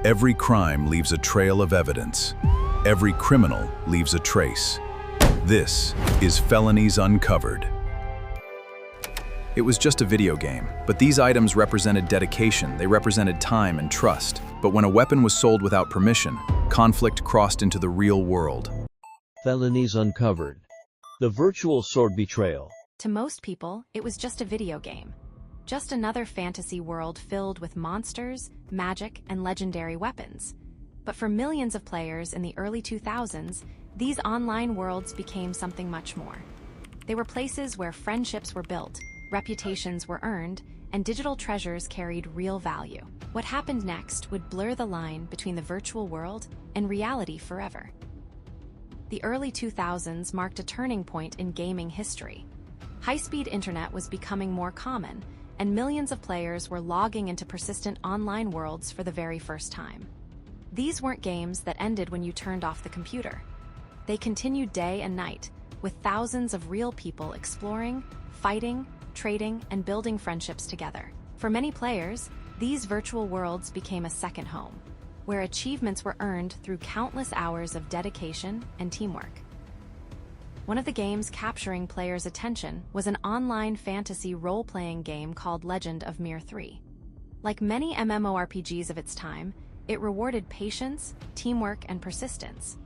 Every crime leaves a trail of evidence. Every criminal leaves a trace. This is Felonies Uncovered. It was just a video game, but these items represented dedication, they represented time and trust. But when a weapon was sold without permission, conflict crossed into the real world. Felonies Uncovered. The virtual sword betrayal. To most people, it was just a video game. Just another fantasy world filled with monsters, magic, and legendary weapons. But for millions of players in the early 2000s, these online worlds became something much more. They were places where friendships were built, reputations were earned, and digital treasures carried real value. What happened next would blur the line between the virtual world and reality forever. The early 2000s marked a turning point in gaming history. High-speed internet was becoming more common, and millions of players were logging into persistent online worlds for the very first time. These weren't games that ended when you turned off the computer. They continued day and night, with thousands of real people exploring, fighting, trading, and building friendships together. For many players, these virtual worlds became a second home, where achievements were earned through countless hours of dedication and teamwork. One of the games capturing players' attention was an online fantasy role-playing game called Legend of Mir 3. Like many MMORPGs of its time, it rewarded patience, teamwork, and persistence.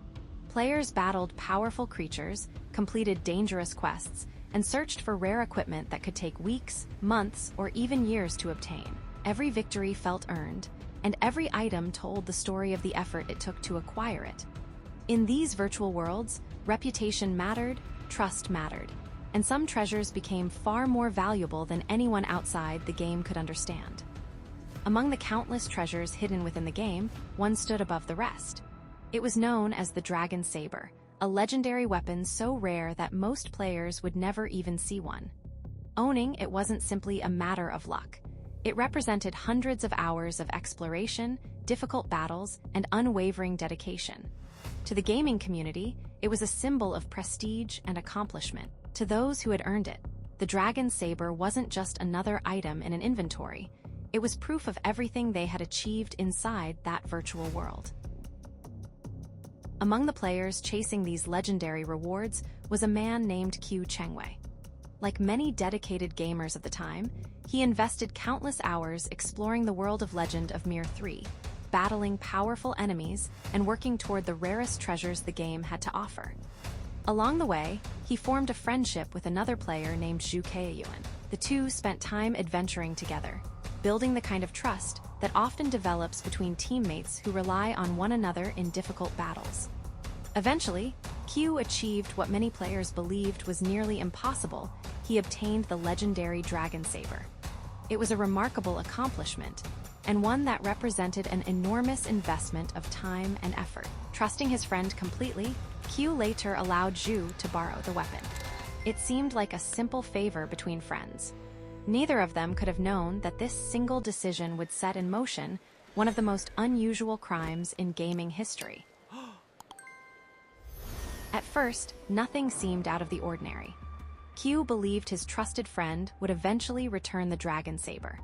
Players battled powerful creatures, completed dangerous quests, and searched for rare equipment that could take weeks, months, or even years to obtain. Every victory felt earned, and every item told the story of the effort it took to acquire it. In these virtual worlds, reputation mattered, trust mattered, and some treasures became far more valuable than anyone outside the game could understand. Among the countless treasures hidden within the game, one stood above the rest. It was known as the Dragon Sabre, a legendary weapon so rare that most players would never even see one. Owning it wasn't simply a matter of luck. It represented hundreds of hours of exploration, difficult battles, and unwavering dedication. To the gaming community, it was a symbol of prestige and accomplishment. To those who had earned it, the Dragon Sabre wasn't just another item in an inventory. It was proof of everything they had achieved inside that virtual world. Among the players chasing these legendary rewards was a man named Q Chengwei. Like many dedicated gamers of the time, he invested countless hours exploring the world of Legend of Mir 3, battling powerful enemies and working toward the rarest treasures the game had to offer. Along the way, he formed a friendship with another player named Zhu Keiyuan. The two spent time adventuring together, building the kind of trust that often develops between teammates who rely on one another in difficult battles. Eventually, Q achieved what many players believed was nearly impossible. He obtained the legendary Dragon Sabre. It was a remarkable accomplishment, and one that represented an enormous investment of time and effort. Trusting his friend completely, Q later allowed Zhu to borrow the weapon. It seemed like a simple favor between friends. Neither of them could have known that this single decision would set in motion one of the most unusual crimes in gaming history. At first, nothing seemed out of the ordinary. Q believed his trusted friend would eventually return the Dragon Sabre.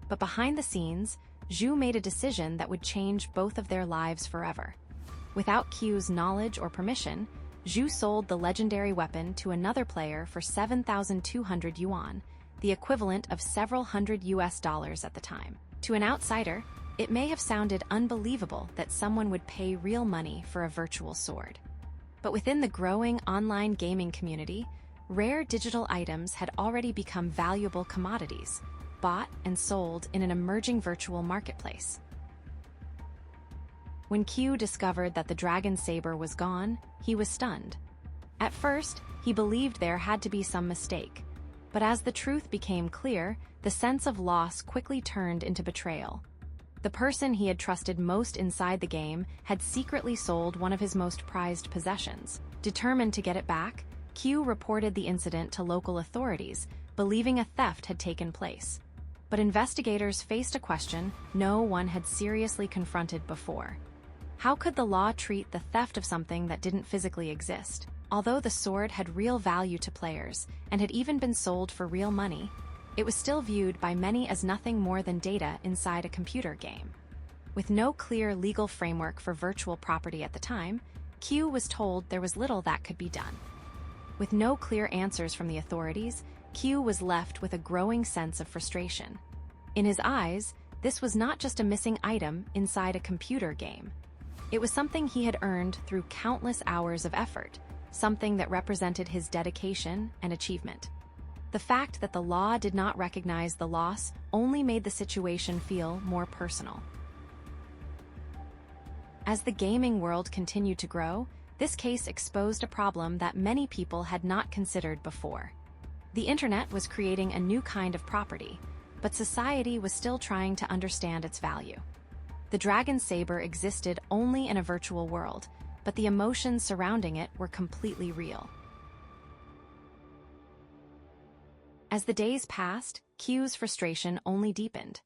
But behind the scenes, Zhu made a decision that would change both of their lives forever. Without Q's knowledge or permission, Zhu sold the legendary weapon to another player for 7,200 yuan, the equivalent of several hundred US dollars at the time. To an outsider, it may have sounded unbelievable that someone would pay real money for a virtual sword. But within the growing online gaming community, rare digital items had already become valuable commodities, bought and sold in an emerging virtual marketplace. When Q discovered that the Dragon Sabre was gone, he was stunned. At first, he believed there had to be some mistake. But as the truth became clear, the sense of loss quickly turned into betrayal. The person he had trusted most inside the game had secretly sold one of his most prized possessions. Determined to get it back, Q reported the incident to local authorities, believing a theft had taken place. But investigators faced a question no one had seriously confronted before. How could the law treat the theft of something that didn't physically exist? Although the sword had real value to players and had even been sold for real money, it was still viewed by many as nothing more than data inside a computer game. With no clear legal framework for virtual property at the time, Q was told there was little that could be done. With no clear answers from the authorities, Q was left with a growing sense of frustration. In his eyes, this was not just a missing item inside a computer game. It was something he had earned through countless hours of effort, something that represented his dedication and achievement. The fact that the law did not recognize the loss only made the situation feel more personal. As the gaming world continued to grow, this case exposed a problem that many people had not considered before. The internet was creating a new kind of property, but society was still trying to understand its value. The Dragon Sabre existed only in a virtual world, but the emotions surrounding it were completely real. As the days passed, Q's frustration only deepened.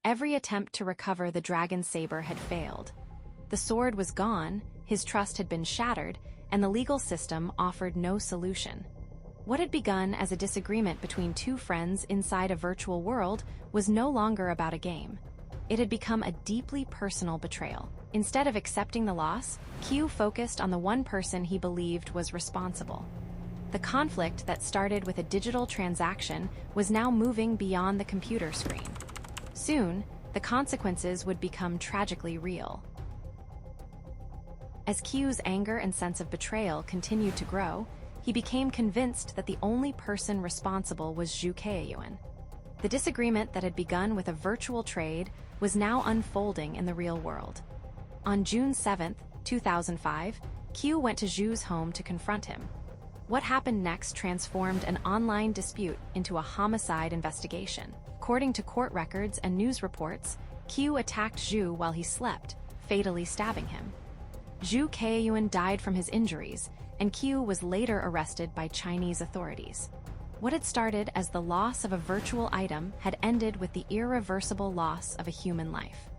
Every attempt to recover the Dragon Sabre had failed. The sword was gone, his trust had been shattered, and the legal system offered no solution. What had begun as a disagreement between two friends inside a virtual world was no longer about a game. It had become a deeply personal betrayal. Instead of accepting the loss, Q focused on the one person he believed was responsible. The conflict that started with a digital transaction was now moving beyond the computer screen. Soon, the consequences would become tragically real. As Q's anger and sense of betrayal continued to grow, he became convinced that the only person responsible was Zhu Keiyuan. The disagreement that had begun with a virtual trade was now unfolding in the real world. On June 7, 2005, Q went to Zhu's home to confront him. What happened next transformed an online dispute into a homicide investigation. According to court records and news reports, Q attacked Zhu while he slept, fatally stabbing him. Zhu Keiyuan died from his injuries, and Q was later arrested by Chinese authorities. What had started as the loss of a virtual item had ended with the irreversible loss of a human life.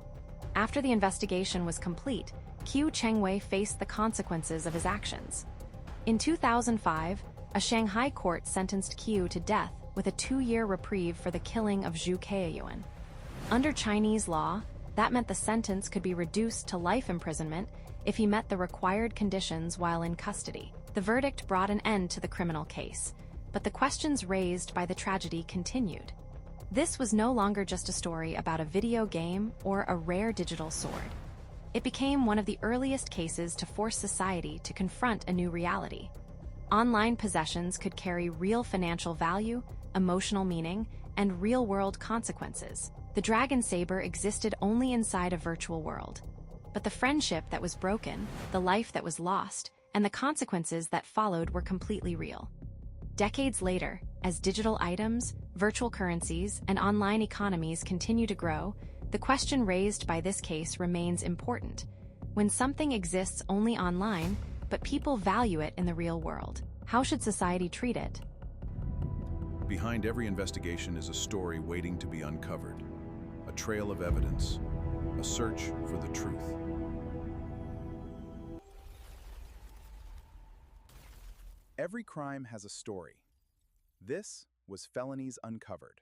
After the investigation was complete, Q Chengwei faced the consequences of his actions. In 2005, a Shanghai court sentenced Q to death with a 2-year reprieve for the killing of Zhu Keiyuan. Under Chinese law, that meant the sentence could be reduced to life imprisonment if he met the required conditions while in custody. The verdict brought an end to the criminal case, but the questions raised by the tragedy continued. This was no longer just a story about a video game or a rare digital sword. It became one of the earliest cases to force society to confront a new reality. Online possessions could carry real financial value, emotional meaning, and real-world consequences. The Dragon Sabre existed only inside a virtual world. But the friendship that was broken, the life that was lost, and the consequences that followed were completely real. Decades later, as digital items, virtual currencies, and online economies continue to grow, the question raised by this case remains important. When something exists only online, but people value it in the real world, how should society treat it? Behind every investigation is a story waiting to be uncovered, a trail of evidence, a search for the truth. Every crime has a story. This was Felonies Uncovered.